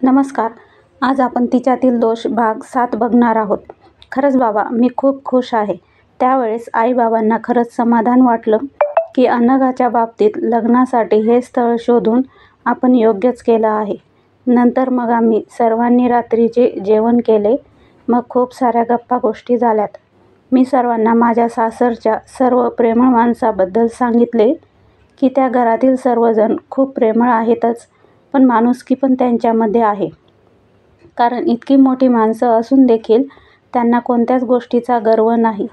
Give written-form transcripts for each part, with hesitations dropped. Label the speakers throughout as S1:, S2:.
S1: नमस्कार. आज आपण तिच्यातील दोष भाग 7 बघणार आहोत. खरंच बाबा, मी खूप खुश आहे. त्यावेळेस आई-बाबांना खरंच समाधान वाटलं की अनघाच्या बाबतीत लग्नासाठी हे स्थळ शोधून आपण योग्यच केलं आहे. नंतर मग आम्ही सर्वांनी रात्रीचे जेवण केले. मग खूप साऱ्या गप्पा गोष्टी झाल्यात. मी सर्वांना माझ्या सासरच्या सर्व प्रेमळ माणसाबद्दल सांगितले की त्या घरातील सर्वजण खूप प्रेमळ आहेतच, पण माणुसकी पण त्यांच्यामध्ये आहे. कारण इतकी मोठी माणसं असून देखील त्यांना कोणत्याच गोष्टीचा गर्व नाही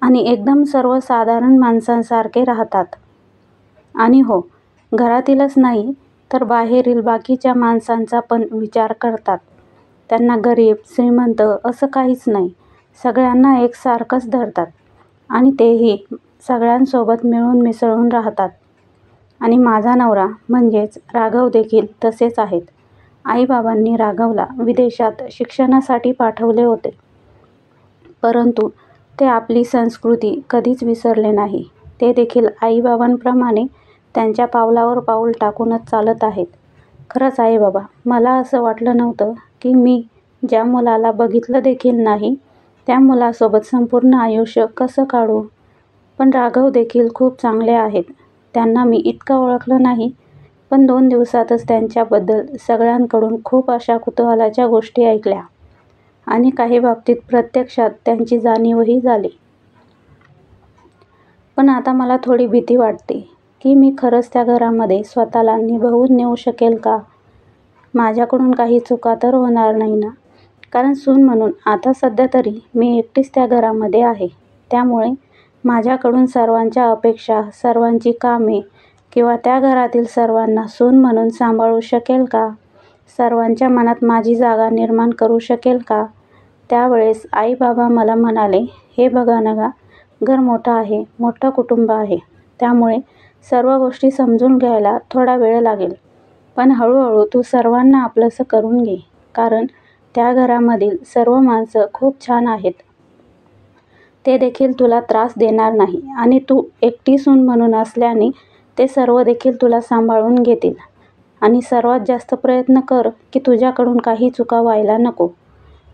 S1: आणि एकदम सर्वसाधारण माणसांसारखे राहतात. आणि हो, घरातीलच नाही तर बाहेरील बाकीच्या माणसांचा पण विचार करतात. त्यांना गरीब श्रीमंत असं काहीच नाही. सगळ्यांना एकसारखंच धरतात आणि तेही सगळ्यांसोबत मिळून मिसळून राहतात. आणि माझा नवरा म्हणजेच राघव देखील तसेच आहेत. आई-बाबांनी राघवला विदेशात शिक्षणासाठी पाठवले होते, परंतु ते आपली संस्कृती कधीच विसरले नाही. ते देखील आई-बाबांप्रमाणे त्यांच्या पावलावर पाऊल टाकूनच चालत आहेत. खरंच आई-बाबा, मला असं वाटलं नव्हतं की मी ज्या मुलाला बघितलं देखील नाही त्या मुलासोबत संपूर्ण आयुष्य कसं काढू. पण राघव देखील खूप चांगले आहेत. त्यांना मी इतकं ओळखलं नाही, पण 2 दिवसातच त्यांच्याबद्दल सगळ्यांकडून खूप अशा कुतूहलाच्या गोष्टी ऐकल्या आणि काही बाबतीत प्रत्यक्षात त्यांची जाणीवही झाली. पण आता मला थोडी भीती वाटते की मी खरंच त्या घरामध्ये स्वतःला निभवून नेऊ शकेल का? माझ्याकडून काही चुका तर होणार नाही ना? कारण सून म्हणून आता सध्या तरी मी एकटीच त्या घरामध्ये आहे. त्यामुळे माझ्याकडून सर्वांच्या अपेक्षा, सर्वांची कामे किंवा त्या घरातील सर्वांना सून म्हणून सांभाळू शकेल का? सर्वांच्या मनात माझी जागा निर्माण करू शकेल का? त्यावेळेस आई-बाबा मला म्हणाले, हे बघ अनघा, घर मोठं आहे, मोठं कुटुंब आहे. त्यामुळे सर्व गोष्टी समजून घ्यायला थोडा वेळ लागेल. पण हळूहळू तू सर्वांना आपलंसं करून घे. कारण त्या घरामधील सर्व माणसं खूप छान आहेत. ते देखील तुला त्रास देणार नाही आणि तू एकटी सून म्हणून असल्याने ते सर्व देखील तुला सांभाळून घेतील. आणि सर्वात जास्त प्रयत्न कर की तुझ्याकडून काही चुका व्हायला नको.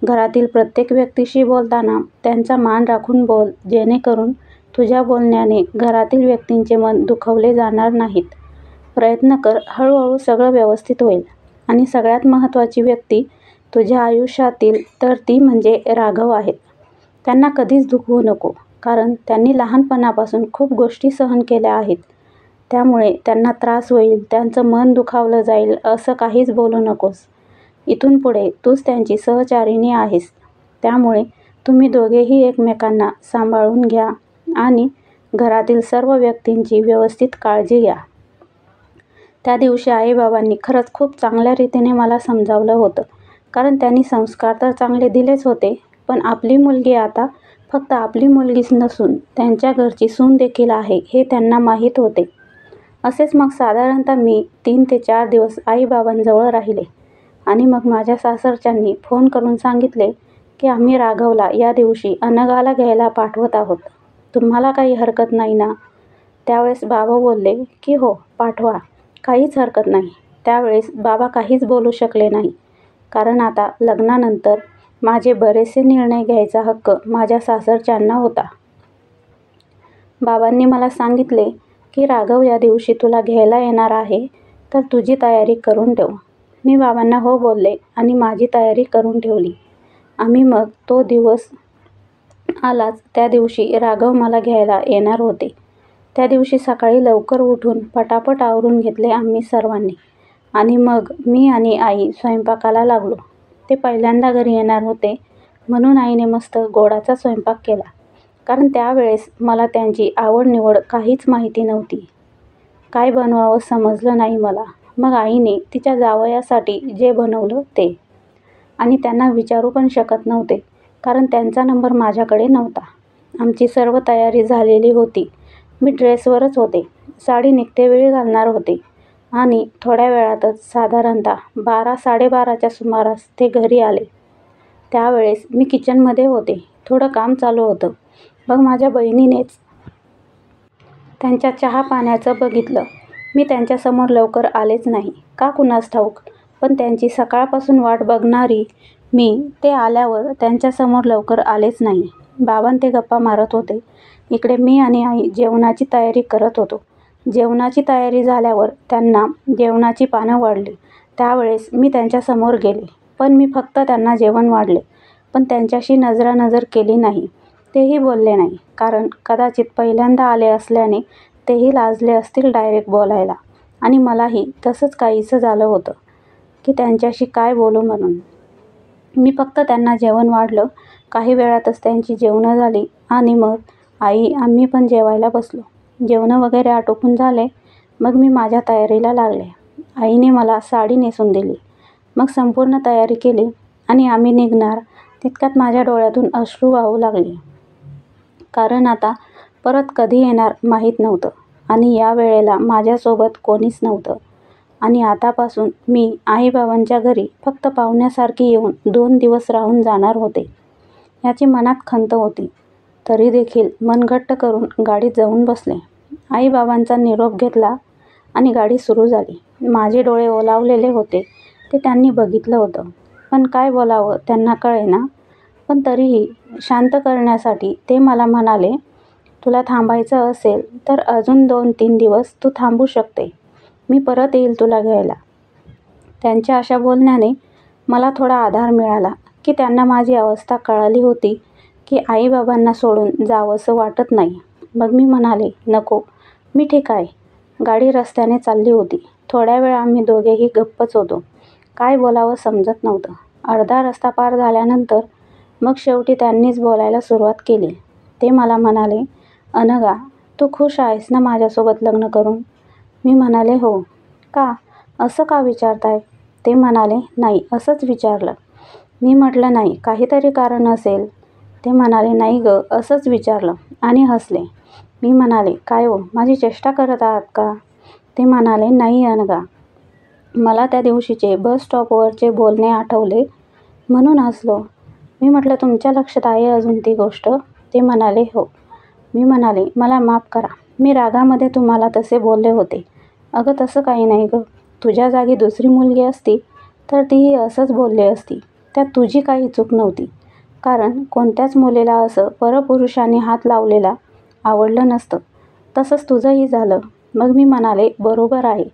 S1: घरातील प्रत्येक व्यक्तीशी बोलताना त्यांचा मान राखून बोल, जेणेकरून तुझ्या बोलण्याने घरातील व्यक्तींचे मन दुखवले जाणार नाहीत. प्रयत्न कर, हळूहळू सगळं व्यवस्थित होईल. आणि सगळ्यात महत्त्वाची व्यक्ती तुझ्या आयुष्यातील तर ती म्हणजे राघव आहेत. त्यांना कधीच दुखवू नको, कारण त्यांनी लहानपणापासून खूप गोष्टी सहन केल्या आहेत. त्यामुळे त्यांना त्रास होईल, त्यांचं मन दुखावलं जाईल असं काहीच बोलू नकोस. इथून पुढे तूच त्यांची सहचारिणी आहेस. त्यामुळे तुम्ही दोघेही एकमेकांना सांभाळून घ्या आणि घरातील सर्व व्यक्तींची व्यवस्थित काळजी घ्या. त्या दिवशी आई-बाबांनी खरंच खूप चांगल्या रीतीने मला समजावलं होतं. कारण त्यांनी संस्कार तर चांगले दिलेच होते, पण आपली मुलगी आता फक्त आपली मुलगीच नसून त्यांच्या घरची सून देखील आहे हे त्यांना माहीत होते. असेच मग साधारणतः मी 3 ते 4 दिवस आई-बाबांजवळ राहिले आणि मग माझ्या सासरच्यांनी फोन करून सांगितले की आम्ही राघवला या दिवशी अनघाला घ्यायला पाठवत आहोत. तुम्हाला काही हरकत नाही ना? त्यावेळेस बाबा बोलले की हो, पाठवा, काहीच हरकत नाही. त्यावेळेस बाबा काहीच बोलू शकले नाही, कारण आता लग्नानंतर माझे बरेचसे निर्णय घ्यायचा हक्क माझ्या सासरच्यांना होता. बाबांनी मला सांगितले की राघव या दिवशी तुला घ्यायला येणार आहे, तर तुझी तयारी करून ठेव. मी बाबांना हो बोलले आणि माझी तयारी करून ठेवली. आम्ही मग तो दिवस आलाच त्या दिवशी राघव मला घ्यायला येणार होते. त्या दिवशी सकाळी लवकर उठून पटापट आवरून घेतले आम्ही सर्वांनी आणि मग मी आणि आई स्वयंपाकाला लागलो. ते पहिल्यांदा घरी येणार होते म्हणून आईने मस्त गोडाचा स्वयंपाक केला. कारण त्यावेळेस मला त्यांची आवड-निवड काहीच माहिती नव्हती. काय बनवावं समजलं नाही मला. मग आईने तिच्या जावयासाठी जे बनवलं ते. आणि त्यांना विचारू पण शकत नव्हते, कारण त्यांचा नंबर माझ्याकडे नव्हता. आमची सर्व तयारी झालेली होती. मी ड्रेसवरच होते. साडी निघतेवेळी घालणार होते आणि थोड्या वेळातच साधारणतः 12-12:30च्या सुमारास ते घरी आले. त्यावेळेस मी किचनमध्ये होते. थोडं काम चालू होतं. मग माझ्या बहिणीनेच त्यांच्या चहा-पाण्याचं बघितलं. मी त्यांच्यासमोर लवकर आलेच नाही. का कुणास ठाऊक. पण त्यांची सकाळपासून वाट बघणारी मी ते आल्यावर त्यांच्यासमोर लवकर आलेच नाही. बाबां ते गप्पा मारत होते. इकडे मी आणि आई जेवणाची तयारी करत होतो. जेवणाची तयारी झाल्यावर त्यांना जेवणाची पानं वाढली. त्यावेळेस मी त्यांच्यासमोर गेले, पण मी फक्त त्यांना जेवण वाढले, पण त्यांच्याशी नजरानजर केली नाही. तेही बोलले नाही, कारण कदाचित पहिल्यांदा आले असल्याने तेही लाजले असतील डायरेक्ट बोलायला. आणि मलाही तसंच काहीसं झालं होतं की त्यांच्याशी काय बोलू म्हणून. मी फक्त त्यांना जेवण वाढलं. काही वेळातच त्यांची जेवणं झाली आणि मग आई आम्ही पण जेवायला बसलो. जेवणं वगैरे आटोपून झाले. मग मी माझ्या तयारीला लागले. आईने मला साडी नेसून दिली. मग संपूर्ण तयारी केली आणि आम्ही निघणार तितक्यात माझ्या डोळ्यातून अश्रू वाहू लागले. कारण आता परत कधी येणार माहीत नव्हतं आणि या वेळेला माझ्यासोबत कोणीच नव्हतं. आणि आतापासून मी आईबाबांच्या घरी फक्त पाहुण्यासारखी येऊन 2 दिवस राहून जाणार होते, याची मनात खंत होती. तरी देखील मन घट्ट करून गाडीत जाऊन बसले. आईबाबांचा निरोप घेतला आणि गाडी सुरू झाली. माझे डोळे ओलावलेले होते ते त्यांनी बघितलं होतं, पण काय बोलावं त्यांना कळेना. पण तरीही शांत करण्यासाठी ते मला म्हणाले, तुला थांबायचं असेल तर अजून 2-3 दिवस तू थांबू शकते. मी परत येईल तुला घ्यायला. त्यांच्या अशा बोलण्याने मला थोडा आधार मिळाला की त्यांना माझी अवस्था कळाली होती की आईबाबांना सोडून जावंसं वाटत नाही. मग मी म्हणाले, नको, मी ठीक आहे. गाडी रस्त्याने चालली होती. थोड्या वेळ आम्ही दोघेही गप्पच होतो. काय बोलावं समजत नव्हतं. अर्धा रस्ता पार झाल्यानंतर मग शेवटी त्यांनीच बोलायला सुरुवात केली. ते मला म्हणाले, अनघा, तू खुश आहेस ना माझ्यासोबत लग्न करून? मी म्हणाले, हो. का? असं का विचारताय? ते म्हणाले, नाही, असंच विचारलं. मी म्हटलं, नाही, काहीतरी कारण असेल. ते म्हणाले, नाही गं, असंच विचारलं आणि हसले. मी म्हणाले, काय हो, माझी चेष्टा करत आहात का? ते म्हणाले, नाही अनघा, मला त्या दिवशीचे बस स्टॉपवरचे बोलणे आठवले म्हणून हसलो. मी म्हटलं, तुमच्या लक्षात आहे अजून ती गोष्ट? ते म्हणाले, हो. मी म्हणाले, मला माफ करा, मी रागामध्ये तुम्हाला तसे बोलले होते. अगं तसं काही नाही गं. तुझ्या जागी दुसरी मुलगी असती तर तीही असंच बोलली असती. त्यात तुझी काही चूक नव्हती. कारण कोणत्याच मुलीला असं परपुरुषाने हात लावलेला आवडलं नसतं. तसंच तुझंही झालं. मग मी म्हणाले, बरोबर आहे,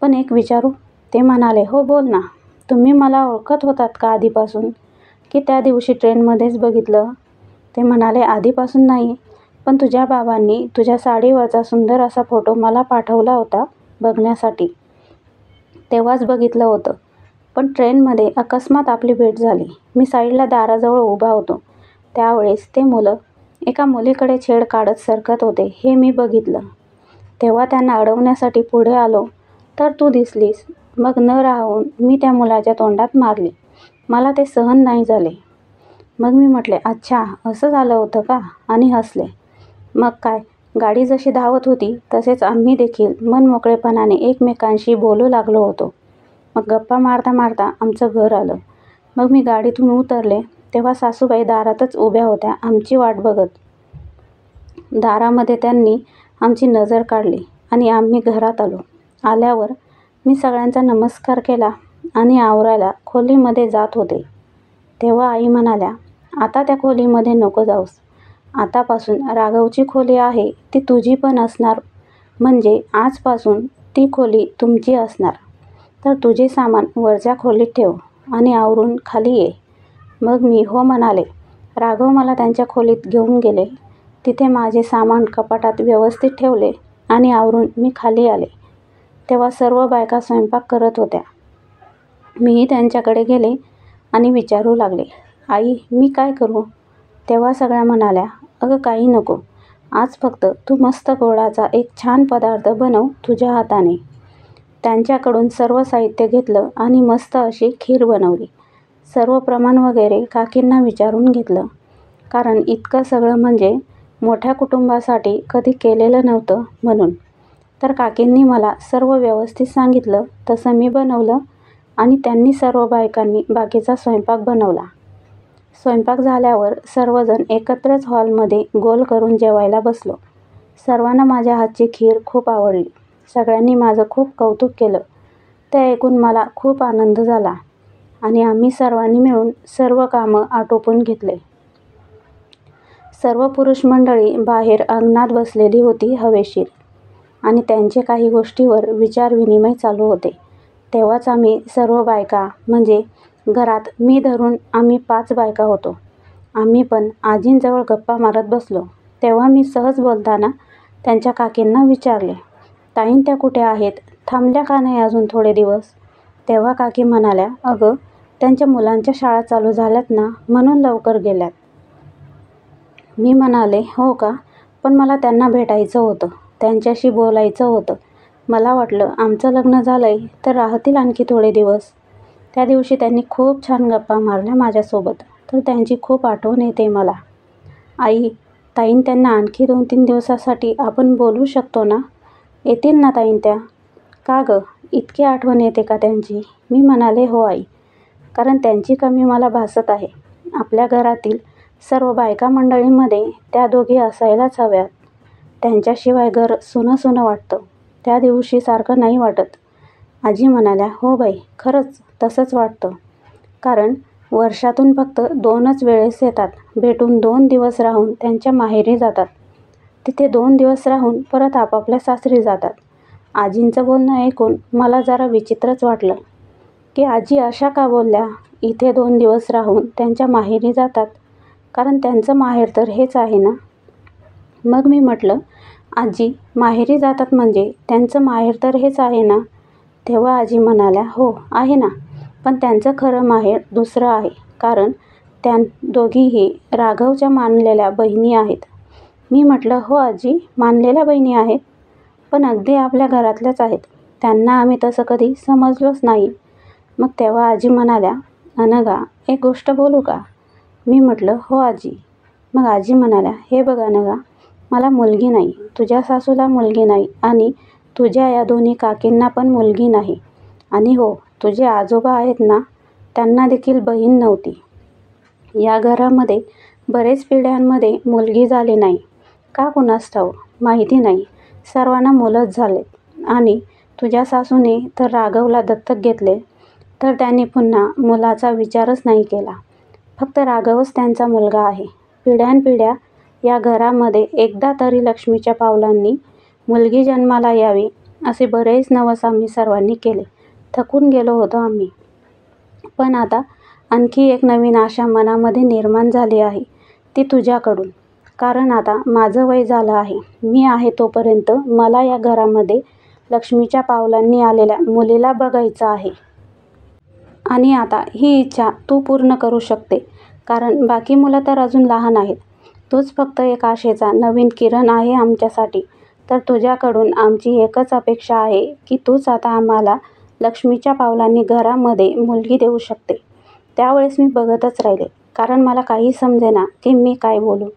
S1: पण एक विचारू? ते म्हणाले, हो बोल ना. तुम्ही मला ओळखत होतात का आधीपासून, की त्या दिवशी ट्रेनमध्येच बघितलं? ते म्हणाले, आधीपासून नाही, पण तुझ्या बाबांनी तुझ्या साडीवरचा सुंदर असा फोटो मला पाठवला होता बघण्यासाठी. तेव्हाच बघितलं होतं. पण ट्रेनमध्ये अकस्मात आपली भेट झाली. मी साईडला दाराजवळ उभा होतो. त्यावेळेस ते मुलं एका मुलीकडे छेड काढत सरकत होते हे मी बघितलं. तेव्हा त्यांना अडवण्यासाठी पुढे आलो तर तू दिसलीस. मग न राहून मी त्या मुलाच्या तोंडात मारली. मला ते सहन नाही झाले. मग मी म्हटले, अच्छा, असं झालं होतं का? आणि हसले. मग काय, गाडी जशी धावत होती तसेच आम्ही देखील मनमोकळेपणाने एकमेकांशी बोलू लागलो होतो. मग गप्पा मारता मारता आमचं घर आलं. मग मी गाडीतून उतरले तेव्हा सासूबाई दारातच उभ्या होत्या आमची वाट बघत. दारामध्ये त्यांनी आमची नजर काढली आणि आम्ही घरात आलो. आल्यावर मी सगळ्यांचा नमस्कार केला आणि आवरायला खोलीमध्ये जात होते. तेव्हा आई म्हणाल्या, आता त्या खोलीमध्ये नको जाऊस. आतापासून राघवची खोली आहे ती तुझी पण असणार. म्हणजे आजपासून ती खोली तुमची असणार. तर तुझे सामान वरच्या खोलीत ठेव आणि आवरून खाली ये. मग मी हो म्हणाले. राघव मला त्यांच्या खोलीत घेऊन गेले. तिथे माझे सामान कपाटात व्यवस्थित ठेवले आणि आवरून मी खाली आले. तेव्हा सर्व बायका स्वयंपाक करत होत्या. मीही त्यांच्याकडे गेले आणि विचारू लागले, आई, मी काय करू? तेव्हा सगळ्या म्हणाल्या, अगं काही नको. आज फक्त तू मस्त गोडाचा एक छान पदार्थ बनव तुझ्या हाताने. त्यांच्याकडून सर्व साहित्य घेतलं आणि मस्त अशी खीर बनवली. सर्व प्रमाण वगैरे काकींना विचारून घेतलं. कारण इतकं सगळं म्हणजे मोठ्या कुटुंबासाठी कधी केलेलं नव्हतं म्हणून. तर काकींनी मला सर्व व्यवस्थित सांगितलं तसं मी बनवलं आणि त्यांनी सर्व बायकांनी बाकीचा स्वयंपाक बनवला. स्वयंपाक झाल्यावर सर्वजण एकत्रच हॉलमध्ये गोल करून जेवायला बसलो. सर्वांना माझ्या हातची खीर खूप आवडली. सगळ्यांनी माझं खूप कौतुक केलं. ते ऐकून मला खूप आनंद झाला आणि आम्ही सर्वांनी मिळून सर्व कामं आटोपून घेतले. सर्व पुरुष मंडळी बाहेर अंगणात बसलेली होती हवेशीर आणि त्यांचे काही गोष्टीवर विचारविनिमय चालू होते. तेव्हाच आम्ही सर्व बायका म्हणजे घरात मी धरून आम्ही 5 बायका होतो. आम्ही पण आजींजवळ गप्पा मारत बसलो. तेव्हा मी सहज बोलताना त्यांच्या काकींना विचारले, ताईं त्या कुठे आहेत? थांबल्या का नाही अजून थोडे दिवस? तेव्हा काकी म्हणाल्या, अगं त्यांच्या मुलांच्या शाळा चालू झाल्यात ना म्हणून लवकर गेल्यात. मी म्हणाले, हो का? पण मला त्यांना भेटायचं होतं, त्यांच्याशी बोलायचं होतं. मला वाटलं आमचं लग्न झालंय तर राहतील आणखी थोडे दिवस. त्या दिवशी त्यांनी खूप छान गप्पा मारल्या माझ्यासोबत, तर त्यांची खूप आठवण येते मला. आई, ताईं त्यांना आणखी 2-3 दिवसासाठी आपण बोलवू शकतो ना? येतील ना ताईं त्या? का गं, इतकी आठवण येते का त्यांची? मी म्हणाले, हो आई, कारण त्यांची कमी मला भासत आहे. आपल्या घरातील सर्व बायका मंडळींमध्ये त्या दोघी असायलाच हव्यात. त्यांच्याशिवाय घर सुनं सुनं वाटतं. त्या दिवशी सारखं नाही वाटत. आजी म्हणाल्या, हो बाई, खरंच तसंच वाटतं. कारण वर्षातून फक्त 2च वेळेस येतात, भेटून 2 दिवस राहून त्यांच्या माहेरी जातात. तिथे 2 दिवस राहून परत आपापल्या सासरी जातात. आजींचं बोलणं ऐकून मला जरा विचित्रच वाटलं की आजी अशा का बोलल्या? इथे 2 दिवस राहून त्यांच्या माहेरी जातात, कारण त्यांचं माहेर तर हेच आहे ना. मग मी म्हटलं, आजी माहेरी जातात म्हणजे त्यांचं माहेर तर हेच आहे ना? तेव्हा आजी म्हणाल्या, हो आहे ना, पण त्यांचं खरं माहेर दुसरं आहे, कारण त्या दोघीही राघवच्या मानलेल्या बहिणी आहेत. मी म्हटलं, हो आजी, मानलेल्या बहिणी आहेत, पण अगदी आपल्या घरातल्याच आहेत. त्यांना आम्ही तसं कधी समजलोच नाही. मग तेव्हा आजी म्हणाल्या, अनघा, एक गोष्ट बोलू का? मी म्हटलं, हो आजी. मग आजी म्हणाल्या, हे बघ अनघा, मला मुलगी नाही, तुझ्या सासूला मुलगी नाही आणि तुझ्या या दोन्ही काकींना पण मुलगी नाही. आणि हो, तुझे आजोबा आहेत ना, त्यांना देखील बहीण नव्हती. या घरामध्ये बरेच पिढ्यांमध्ये मुलगी झाली नाही. का कुणास ठाऊक, माहिती नाही. सर्वांना मुलंच झालेत आणि तुझ्या सासूने तर राघवला दत्तक घेतले, तर त्यांनी पुन्हा मुलाचा विचारच नाही केला. फक्त राघवच त्यांचा मुलगा आहे. पिढ्यानपिढ्या या घरामध्ये एकदा तरी लक्ष्मीच्या पावलांनी मुलगी जन्माला यावी असे बरेच नवस आम्ही सर्वांनी केले. थकून गेलो होतो आम्ही. पण आता आणखी एक नवीन आशा मनामध्ये निर्माण झाली आहे, ती तुझ्याकडून. कारण आता माझं वय झालं आहे. मी आहे तोपर्यंत मला या घरामध्ये लक्ष्मीच्या पावलांनी आलेल्या मुलीला बघायचं आहे. आणि आता ही इच्छा तू पूर्ण करू शकते, कारण बाकी मुलं तर अजून लहान आहेत. तूच फक्त एक आशेचा नवीन किरण आहे आमच्यासाठी. तर तुझ्याकडून आमची एकच अपेक्षा आहे की तूच आता आम्हाला लक्ष्मीच्या पावलांनी घरामध्ये मुलगी देऊ शकते. त्यावेळेस मी बघतच राहिले, कारण मला काही समजेना की मी काय बोलू.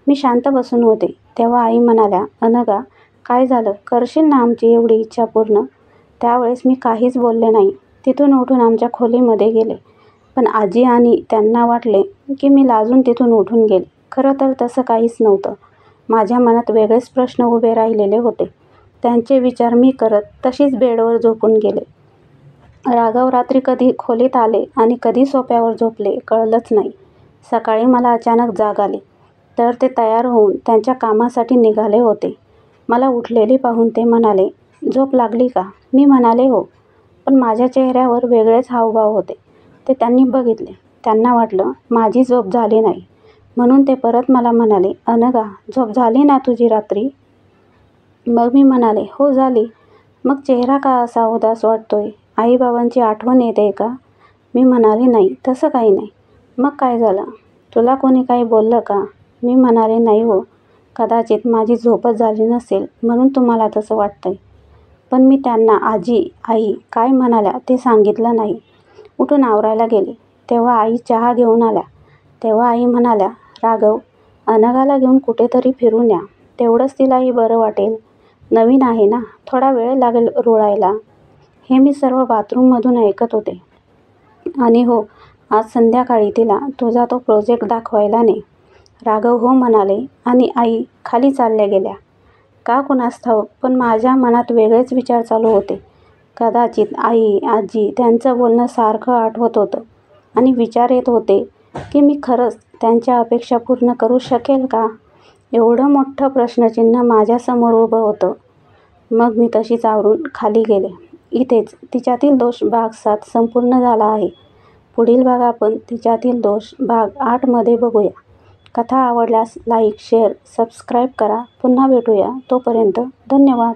S1: मी शांत बसून होते. तेव्हा आई म्हणाल्या, अनघा, काय झालं, करशील ना आमची एवढी इच्छा पूर्ण? त्यावेळेस मी काहीच बोलले नाही. तिथून उठून आमच्या खोलीमध्ये गेले. पण आजी आणि त्यांना वाटले की मी लाजून तिथून उठून गेले. खरं तर तसं काहीच नव्हतं. माझ्या मनात वेगळेच प्रश्न उभे राहिलेले होते. त्यांचे विचार मी करत तशीच बेडवर झोपून गेले. राघव रात्री कधी खोलीत आले आणि कधी सोफ्यावर झोपले कळलंच नाही. सकाळी मला अचानक जाग आली, तर ते तयार होऊन त्यांच्या कामासाठी निघाले होते. मला उठलेली पाहून ते म्हणाले, झोप लागली का? मी म्हणाले, हो. पण माझ्या चेहऱ्यावर वेगळेच हावभाव होते. ते त्यांनी बघितले. त्यांना वाटलं माझी झोप झाली नाही, म्हणून ते परत मला म्हणाले, अनघा, झोप झाली ना तुझी रात्री? मग मी म्हणाले, हो झाली. मग चेहरा का असा उदास वाटतोय? आईबाबांची आठवण येते का? मी म्हणाले, नाही, तसं काही नाही. मग काय झालं? तुला कोणी काही बोललं का? मी म्हणाले, नाही हो, कदाचित माझी झोपच झाली नसेल म्हणून तुम्हाला तसं वाटतंय. पण मी त्यांना आजी, आई काय म्हणाल्या ते सांगितलं नाही. उठून आवरायला गेले. तेव्हा आई चहा घेऊन आल्या. तेव्हा आई म्हणाल्या, राघव, अनघाला घेऊन कुठेतरी फिरून या, तेवढंच तिलाही बरं वाटेल. नवीन आहे ना, थोडा वेळ लागेल रुळायला. हे मी सर्व बाथरूममधून ऐकत होते. आणि हो, आज संध्याकाळी तिला तुझा तो प्रोजेक्ट दाखवायला ने. राघव हो म्हणाले आणि आई खाली चालल्या गेल्या. का कुणास ठाऊक, पण माझ्या मनात वेगळेच विचार चालू होते. कदाचित आई, आजी त्यांचं बोलणं सारखं आठवत होतं आणि विचार येत होते की मी खरंच त्यांच्या अपेक्षा पूर्ण करू शकेल का? एवढं मोठं प्रश्नचिन्ह माझ्यासमोर उभं होतं. मग मी तशीच आवरून खाली गेले. इथेच तिच्यातील दोष भाग 7 संपूर्ण झाला आहे. पुढील भाग आपण तिच्यातील दोष भाग 8 मध्ये बघूया. कथा आवडल्यास लाईक, शेअर, सबस्क्राईब करा. पुन्हा भेटूया. तोपर्यंत धन्यवाद.